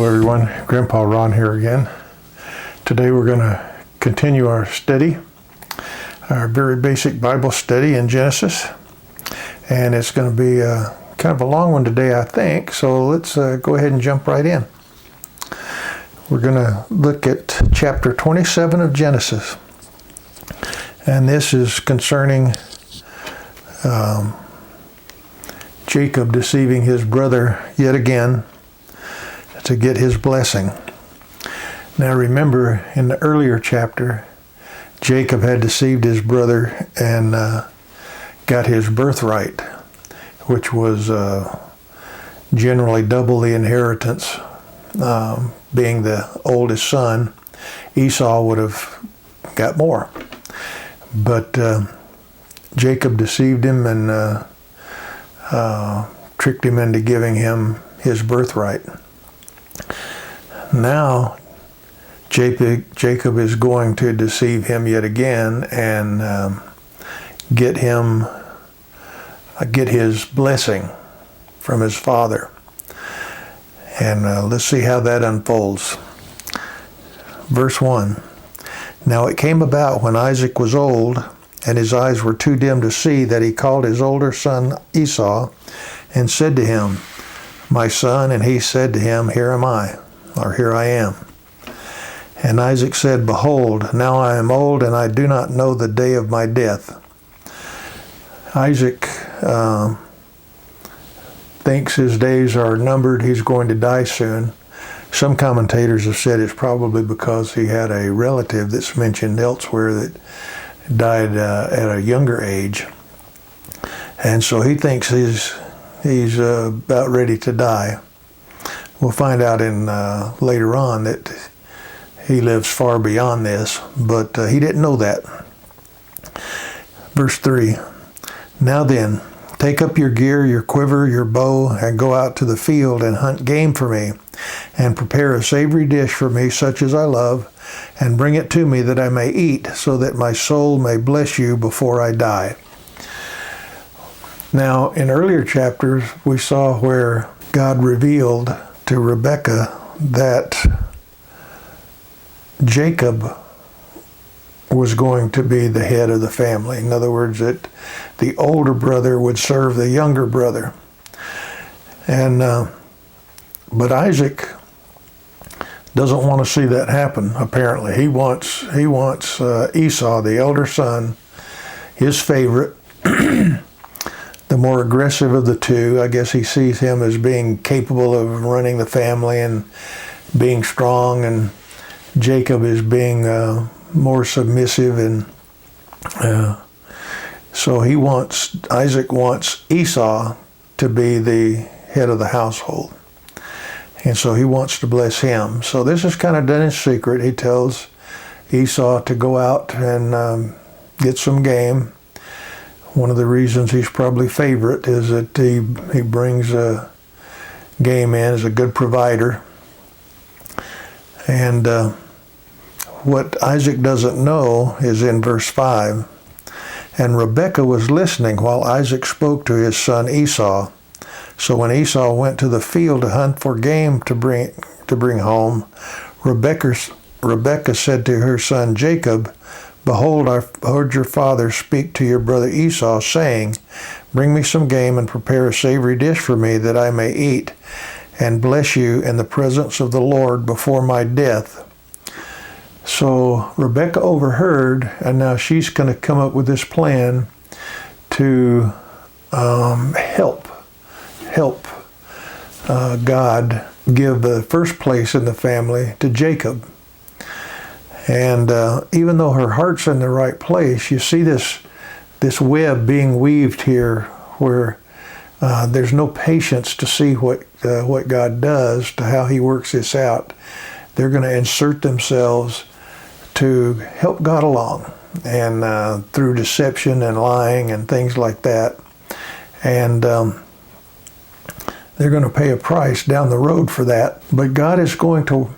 Hello everyone, Grandpa Ron here again. Today we're going to continue our study, our very basic Bible study in Genesis. And it's going to be kind of a long one today, I think, so let's go ahead and jump right in. We're going to look at chapter 27 of Genesis. And this is concerning Jacob deceiving his brother yet again to get his blessing. Now remember, in the earlier chapter, Jacob had deceived his brother and got his birthright, which was generally double the inheritance. Being the oldest son, Esau would have got more. But Jacob deceived him and tricked him into giving him his birthright. Now, Jacob is going to deceive him yet again and get his blessing from his father. And let's see how that unfolds. Verse 1. Now it came about when Isaac was old, and his eyes were too dim to see, that he called his older son Esau, and said to him, My son, and he said to him, Here am I, or here I am. And Isaac said, Behold, now I am old, and I do not know the day of my death. Isaac thinks his days are numbered. He's going to die soon. Some commentators have said it's probably because he had a relative that's mentioned elsewhere that died at a younger age. And so he thinks he's about ready to die. We'll find out in later on that he lives far beyond this, but he didn't know that. Verse 3, Now then, take up your gear, your quiver, your bow, and go out to the field and hunt game for me, and prepare a savory dish for me, such as I love, and bring it to me that I may eat, so that my soul may bless you before I die. Now, in earlier chapters, we saw where God revealed to Rebekah that Jacob was going to be the head of the family. In other words, that the older brother would serve the younger brother. And but Isaac doesn't want to see that happen, apparently. He wants Esau, the elder son, his favorite, the more aggressive of the two. I guess he sees him as being capable of running the family and being strong, and Jacob is being more submissive, and so Isaac wants Esau to be the head of the household, and so he wants to bless him. So this is kind of done in secret. He tells Esau to go out and get some game. One of the reasons he's probably favorite is that he brings game in as a good provider. And what Isaac doesn't know is in verse 5. And Rebekah was listening while Isaac spoke to his son Esau. So when Esau went to the field to hunt for game to bring home, Rebekah said to her son Jacob, Behold, I heard your father speak to your brother Esau, saying, Bring me some game and prepare a savory dish for me, that I may eat and bless you in the presence of the Lord before my death. So Rebekah overheard, and now she's going to come up with this plan to help God give the first place in the family to Jacob. And even though her heart's in the right place, you see this web being weaved here where there's no patience to see what God does, to how he works this out. They're going to insert themselves to help God along, and through deception and lying and things like that. And they're going to pay a price down the road for that. But God is going to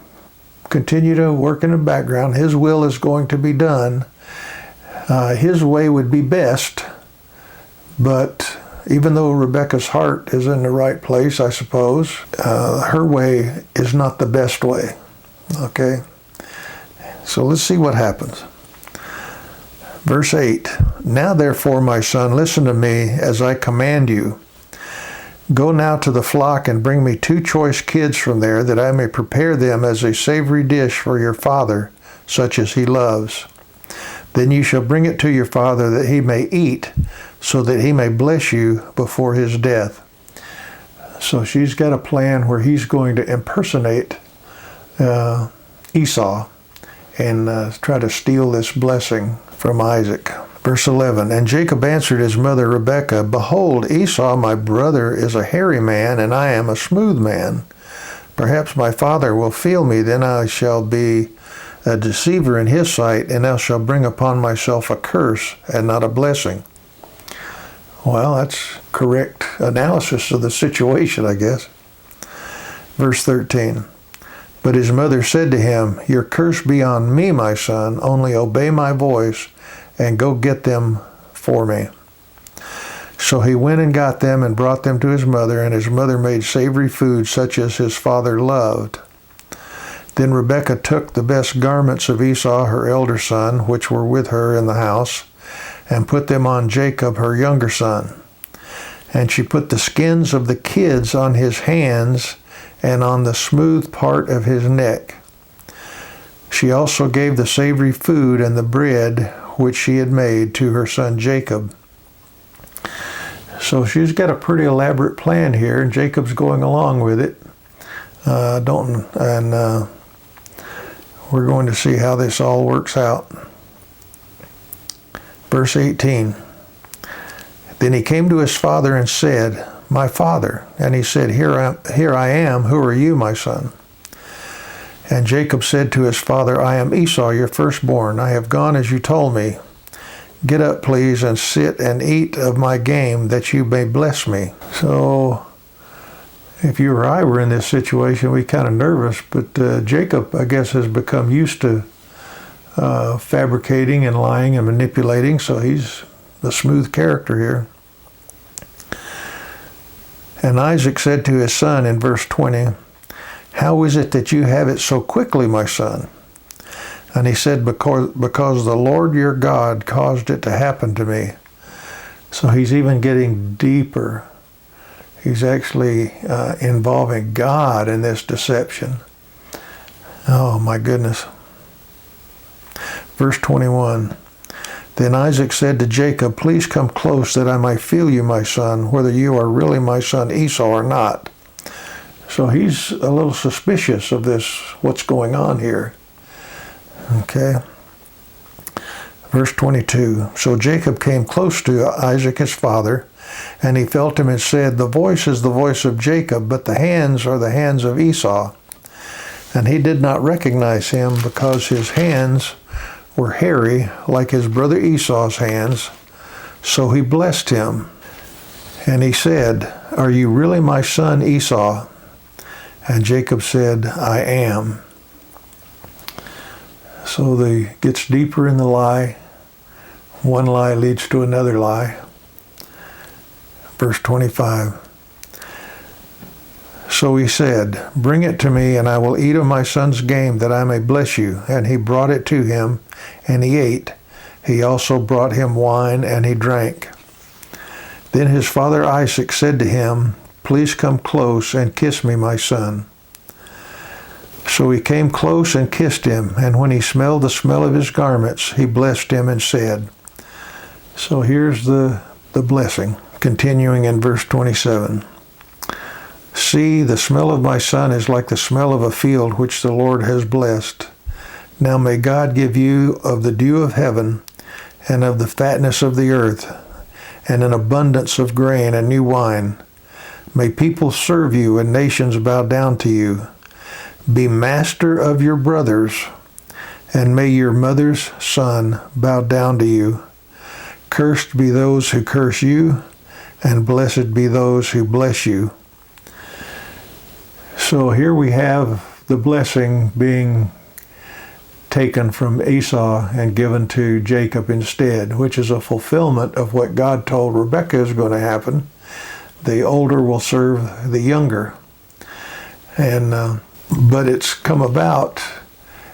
continue to work in the background. His will is going to be done. His way would be best, but even though Rebekah's heart is in the right place, I suppose, her way is not the best way. Okay? So let's see what happens. Verse 8, "Now therefore, my son, listen to me as I command you. Go now to the flock and bring me 2 choice kids from there, that I may prepare them as a savory dish for your father, such as he loves. Then you shall bring it to your father, that he may eat, so that he may bless you before his death." So she's got a plan where he's going to impersonate Esau and try to steal this blessing from Isaac. Verse 11, "And Jacob answered his mother Rebekah, Behold, Esau my brother is a hairy man, and I am a smooth man. Perhaps my father will feel me, then I shall be a deceiver in his sight, and I shall bring upon myself a curse and not a blessing." Well, that's correct analysis of the situation, I guess. Verse 13, "But his mother said to him, Your curse be on me, my son, only obey my voice, and go get them for me. So he went and got them and brought them to his mother, and his mother made savory food such as his father loved. Then Rebekah took the best garments of Esau, her elder son, which were with her in the house, and put them on Jacob, her younger son. And she put the skins of the kids on his hands and on the smooth part of his neck. She also gave the savory food and the bread which she had made to her son Jacob." So she's got a pretty elaborate plan here, and Jacob's going along with it. We're going to see how this all works out. Verse 18, "Then he came to his father and said, My father. And he said, Here I am. Who are you, my son? And Jacob said to his father, I am Esau, your firstborn. I have gone as you told me. Get up, please, and sit and eat of my game, that you may bless me." So if you or I were in this situation, we'd be kind of nervous, but Jacob, I guess, has become used to fabricating and lying and manipulating, so he's the smooth character here. And Isaac said to his son in verse 20, "How is it that you have it so quickly, my son?" And he said, because the Lord your God caused it to happen to me. So he's even getting deeper. He's actually involving God in this deception. Oh my goodness. Verse 21, "Then Isaac said to Jacob, Please come close, that I may feel you, my son, whether you are really my son Esau or not." So he's a little suspicious of this, what's going on here. Okay. Verse 22, "So Jacob came close to Isaac his father, and he felt him and said, The voice is the voice of Jacob, but the hands are the hands of Esau. And he did not recognize him, because his hands were hairy like his brother Esau's hands. So he blessed him. And he said, Are you really my son Esau? And Jacob said, I am." So he gets deeper in the lie. One lie leads to another lie. Verse 25. "So he said, Bring it to me, and I will eat of my son's game, that I may bless you. And he brought it to him, and he ate. He also brought him wine, and he drank. Then his father Isaac said to him, Please come close and kiss me, my son. So he came close and kissed him, and when he smelled the smell of his garments, he blessed him and said." So here's the blessing, continuing in verse 27. "See, the smell of my son is like the smell of a field which the Lord has blessed. Now may God give you of the dew of heaven, and of the fatness of the earth, and an abundance of grain and new wine. May people serve you, and nations bow down to you. Be master of your brothers, and may your mother's son bow down to you. Cursed be those who curse you, and blessed be those who bless you." So here we have the blessing being taken from Esau and given to Jacob instead, which is a fulfillment of what God told Rebekah is going to happen the older will serve the younger. And but it's come about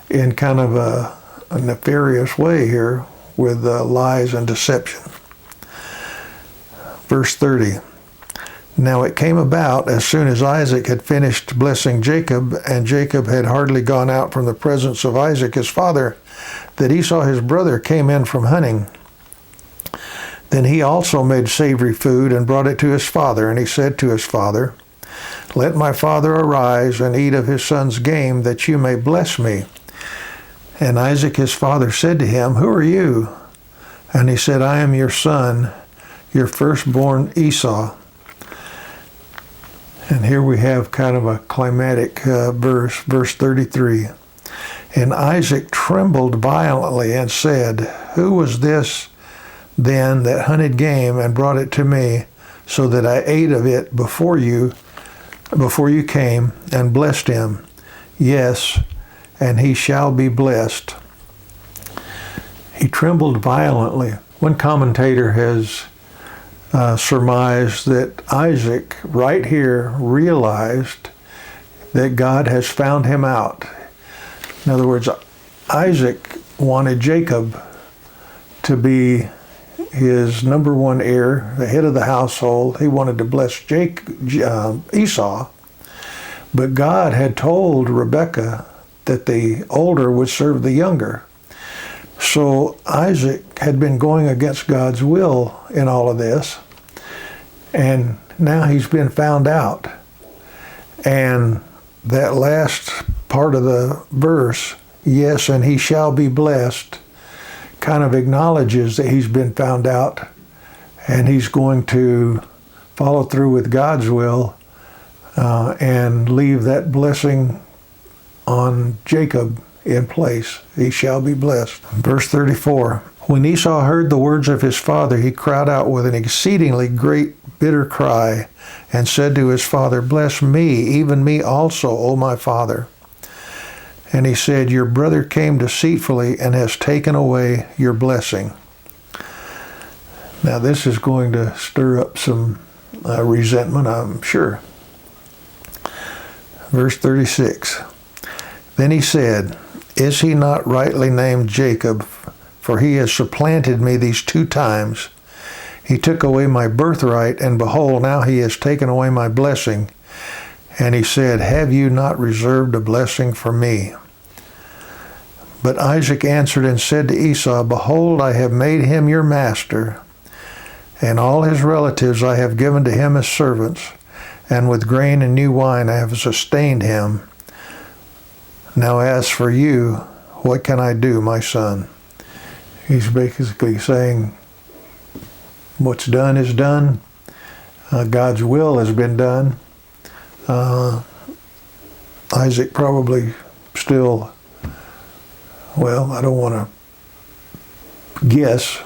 in kind of a nefarious way here with lies and deception. Verse 30. Now it came about as soon as Isaac had finished blessing Jacob, and Jacob had hardly gone out from the presence of Isaac his father, that Esau his brother came in from hunting. Then he also made savory food and brought it to his father, and he said to his father, Let my father arise and eat of his son's game, that you may bless me. And Isaac his father said to him, Who are you? And he said, I am your son, your firstborn Esau. And here we have kind of a climatic verse, verse 33. And Isaac trembled violently and said, Who was this then that hunted game and brought it to me, so that I ate of it before you came, and blessed him? Yes, and he shall be blessed. He trembled violently. One commentator has surmised that Isaac right here realized that God has found him out. In other words, Isaac wanted Jacob to be his number one heir, the head of the household. He wanted to bless Esau, but God had told Rebekah that the older would serve the younger. So Isaac had been going against God's will in all of this, and now he's been found out. And that last part of the verse, yes, and he shall be blessed, kind of acknowledges that he's been found out, and he's going to follow through with God's will and leave that blessing on Jacob in place. He shall be blessed. Verse 34. When Esau heard the words of his father, he cried out with an exceedingly great bitter cry, and said to his father, Bless me, even me also, O my father. And he said, Your brother came deceitfully and has taken away your blessing. Now this is going to stir up some resentment, I'm sure. Verse 36. Then he said, Is he not rightly named Jacob? For he has supplanted me these 2 times. He took away my birthright, and behold, now he has taken away my blessing. And he said, Have you not reserved a blessing for me? But Isaac answered and said to Esau, Behold, I have made him your master, and all his relatives I have given to him as servants, and with grain and new wine I have sustained him. Now as for you, what can I do, my son? He's basically saying, what's done is done. God's will has been done. Isaac probably still, well, I don't want to guess,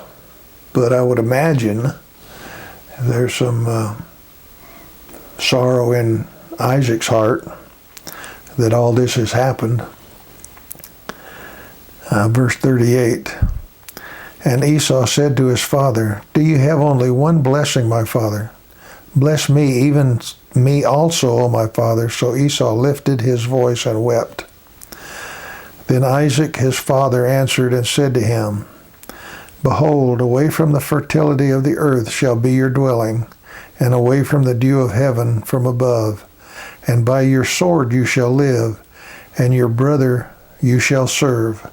but I would imagine there's some sorrow in Isaac's heart that all this has happened. Verse 38. And Esau said to his father, Do you have only one blessing, my father? Bless me, even me also, O my father. So Esau lifted his voice and wept. Then Isaac his father answered and said to him, Behold, away from the fertility of the earth shall be your dwelling, and away from the dew of heaven from above. And by your sword you shall live, and your brother you shall serve.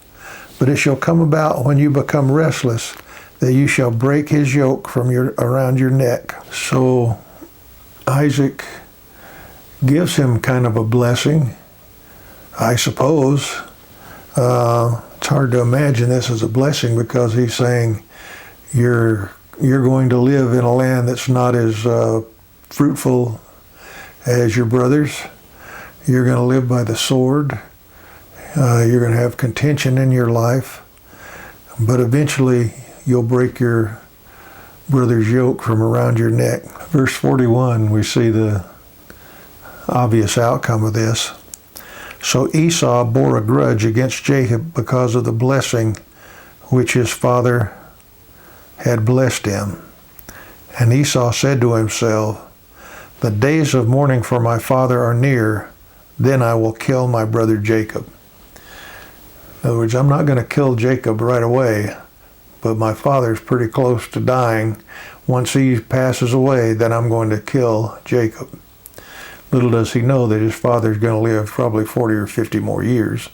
But it shall come about when you become restless, that you shall break his yoke from around your neck. So Isaac gives him kind of a blessing, I suppose. It's hard to imagine this as a blessing, because he's saying you're going to live in a land that's not as fruitful as your brothers. You're going to live by the sword. You're going to have contention in your life, but eventually you'll break your brother's yoke from around your neck. Verse 41, we see the obvious outcome of this. So Esau bore a grudge against Jacob because of the blessing which his father had blessed him. And Esau said to himself, The days of mourning for my father are near. Then I will kill my brother Jacob. In other words, I'm not going to kill Jacob right away, but my father's pretty close to dying. Once he passes away, then I'm going to kill Jacob. Little does he know that his father's going to live probably 40 or 50 more years.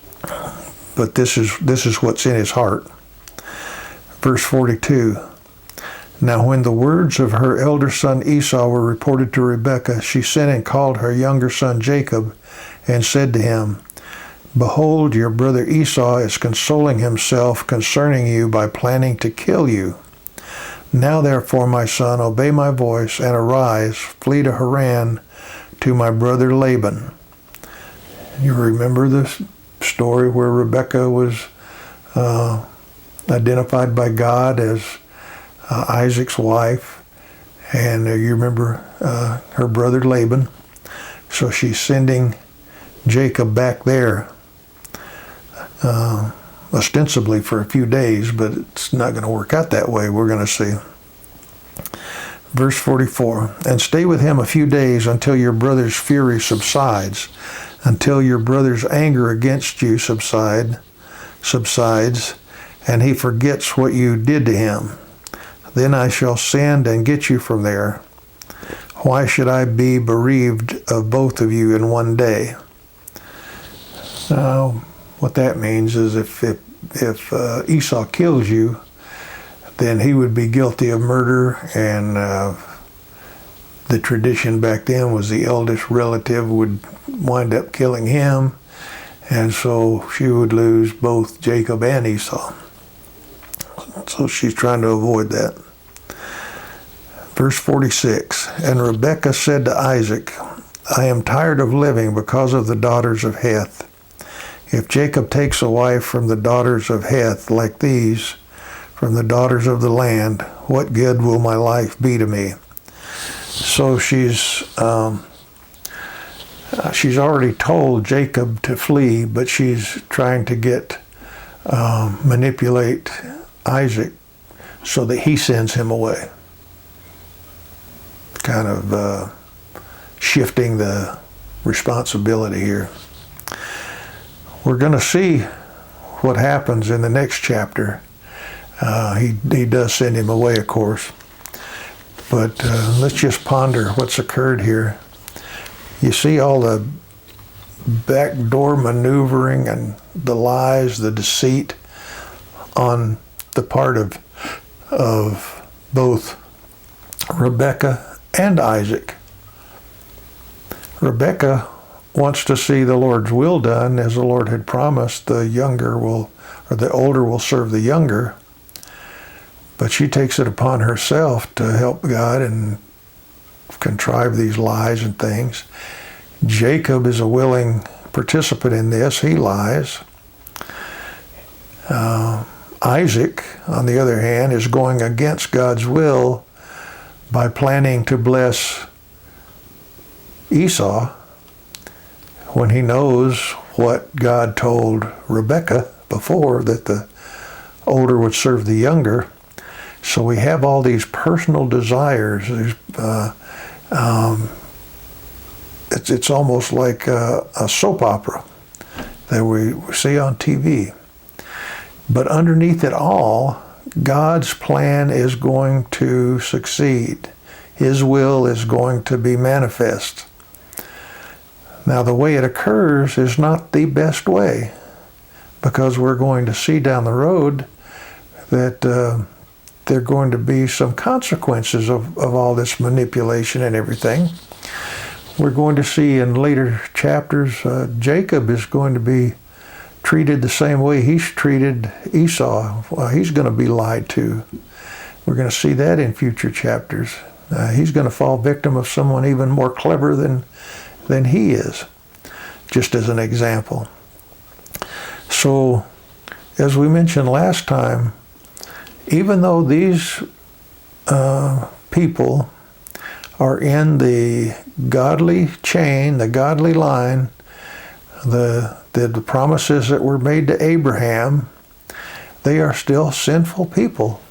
But this is what's in his heart. Verse 42. Now when the words of her elder son Esau were reported to Rebekah, she sent and called her younger son Jacob and said to him, Behold, your brother Esau is consoling himself concerning you by planning to kill you. Now therefore, my son, obey my voice and arise, flee to Haran to my brother Laban. You remember this story where Rebekah was identified by God as Isaac's wife, and you remember her brother Laban. So she's sending Jacob back there, ostensibly for a few days, but it's not going to work out that way, we're going to see. Verse 44, and stay with him a few days until your brother's fury subsides, until your brother's anger against you subsides, and he forgets what you did to him. Then I shall send and get you from there. Why should I be bereaved of both of you in one day? Now, what that means is if Esau kills you, then he would be guilty of murder, and the tradition back then was the eldest relative would wind up killing him, and so she would lose both Jacob and Esau. So she's trying to avoid that. Verse 46, and Rebekah said to Isaac, I am tired of living because of the daughters of Heth. If Jacob takes a wife from the daughters of Heth like these, from the daughters of the land, what good will my life be to me? So she's already told Jacob to flee, but she's trying to manipulate Isaac so that he sends him away. Kind of shifting the responsibility here. We're going to see what happens in the next chapter. He does send him away, of course. But let's just ponder what's occurred here. You see all the backdoor maneuvering and the lies, the deceit on the part of both Rebekah and Isaac. Rebekah wants to see the Lord's will done, as the Lord had promised. The older will serve the younger. But she takes it upon herself to help God and contrive these lies and things. Jacob is a willing participant in this. He lies. Isaac, on the other hand, is going against God's will by planning to bless Esau when he knows what God told Rebekah before, that the older would serve the younger. So we have all these personal desires. It's almost like a soap opera that we see on TV. But underneath it all, God's plan is going to succeed. His will is going to be manifest. Now, the way it occurs is not the best way, because we're going to see down the road that there are going to be some consequences of all this manipulation and everything. We're going to see in later chapters, Jacob is going to be treated the same way he's treated Esau. Well, he's going to be lied to. We're going to see that in future chapters. He's going to fall victim of someone even more clever than he is, just as an example. So, as we mentioned last time, even though these people are in the godly chain, the godly line, the promises that were made to Abraham, they are still sinful people.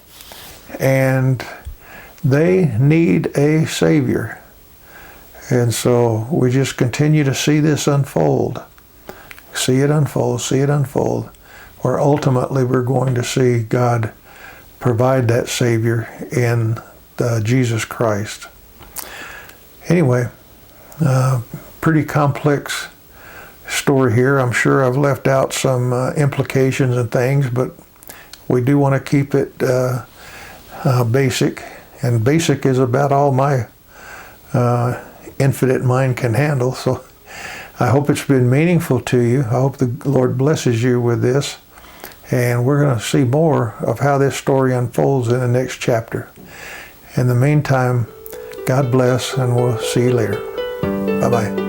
And they need a Savior. And so we just continue to see this unfold. See it unfold, see it unfold. Where ultimately we're going to see God provide that Savior in Jesus Christ. Anyway, pretty complex story here. I'm sure I've left out some implications and things, but we do want to keep it basic. And basic is about all my infinite mind can handle. So I hope it's been meaningful to you. I hope the Lord blesses you with this. And we're going to see more of how this story unfolds in the next chapter. In the meantime, God bless, and we'll see you later. Bye-bye.